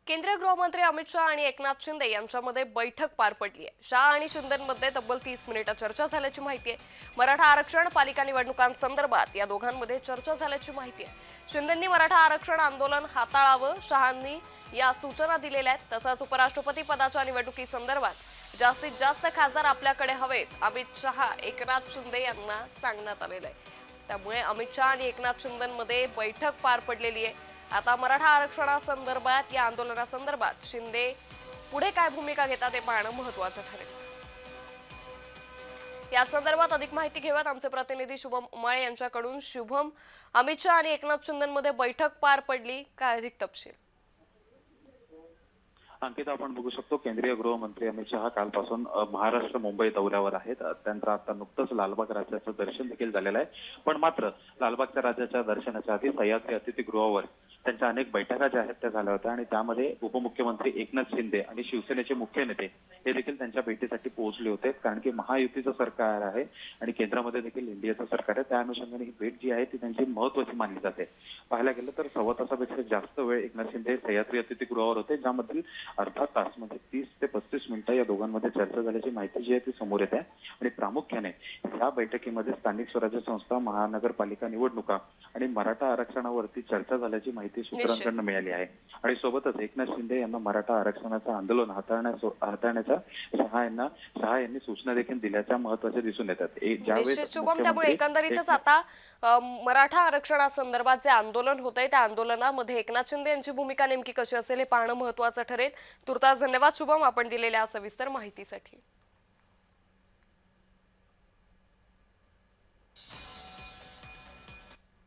केंद्रीय गृहमंत्री अमित शहा आणि एकनाथ शिंदे यांच्यामध्ये बैठक पार पडली आहे। शहा आणि शिंदेमध्ये तब्बल 30 मिनिटं चर्चा झाल्याची माहिती आहे। मराठा आरक्षण पालिका निवडणुकांसंदर्भात या दोघांमध्ये चर्चा झाल्याची माहिती आहे। शिंदेंनी मराठा आरक्षण आंदोलन हाताळावं, शहांनी या सूचना दिलेल्या आहेत। तसंच उपराष्ट्रपती पदाच्या निवडणुकीसंदर्भात जास्तीत जास्त खासदार आपल्याकडे हवेत, अमित शहा एकनाथ शिंदे यांना सांगण्यात आलेलं आहे। त्यामुळे अमित शहा आणि एकनाथ शिंदेंमध्ये बैठक पार पडलेली आहे। आता मराठा आरक्षणासंदर्भात या आंदोलनासंदर्भात शिंदे पुढे काय भूमिका घेतात हे पाहणं महत्त्वाचं ठरेल। या संदर्भात अधिक माहिती घेऊयात आमचे प्रतिनिधी शुभम उमाळे यांच्याकडून। शुभम, अमित शहा आणि एकनाथ शिंदेंमध्ये बैठक पार पडली, काय अधिक तपशील? अंकिता, आपण बघू शकतो केंद्रीय गृहमंत्री अमित शहा कालपासून महाराष्ट्र मुंबई दौऱ्यावर आहेत। त्यांचं आता नुकतंच लालबाग राजाचं दर्शन देखील झालेलं आहे। पण मात्र लालबागच्या राजाच्या दर्शनाच्या आधी सह्याद्री अतिथीगृहावर त्यांच्या अनेक बैठका ज्या आहेत त्या झाल्या होत्या आणि त्यामध्ये उपमुख्यमंत्री एकनाथ शिंदे आणि शिवसेनेचे मुख्य नेते हे देखील त्यांच्या भेटीसाठी पोहोचले होते। कारण की महायुतीचं सरकार आहे आणि केंद्रामध्ये देखील इंडियाचं सरकार आहे। त्या अनुषंगाने ही भेट जी आहे ती त्यांची महत्त्वाची मानली जाते। पाहायला गेलं तर सव्वा तासापेक्षा जास्त वेळ एकनाथ शिंदे सह्याद्री अतिथीगृहावर होते, ज्यामधील अर्धा तास म्हणजे 30 ते 35 मिनिटं या दोघांमध्ये चर्चा झाल्याची माहिती जी आहे ती समोर येते। आणि प्रामुख्याने या बैठकीमध्ये स्थानिक स्वराज्य संस्था, महानगरपालिका निवडणुका आणि मराठा आरक्षणावरती चर्चा झाल्याची माहिती सूत्रांकडून मिळाली आहे। आणि सोबतच एकनाथ शिंदे यांना मराठा आरक्षणाचं आंदोलन हाताळण्याच्या शहा यांनी सूचना देखील दिल्याच्या महत्त्वाच्या दिसून येतात। निश्चित शुभम, त्यामुळे एकंदरीतच आता मराठा आरक्षणासंदर्भात जे आंदोलन होतंय त्या आंदोलनामध्ये एकनाथ शिंदे यांची भूमिका नेमकी कशी असेल हे पाहणं महत्त्वाचं ठरेल। तुर्तास धन्यवाद शुभम, आपण दिलेल्या सविस्तर माहितीसाठी।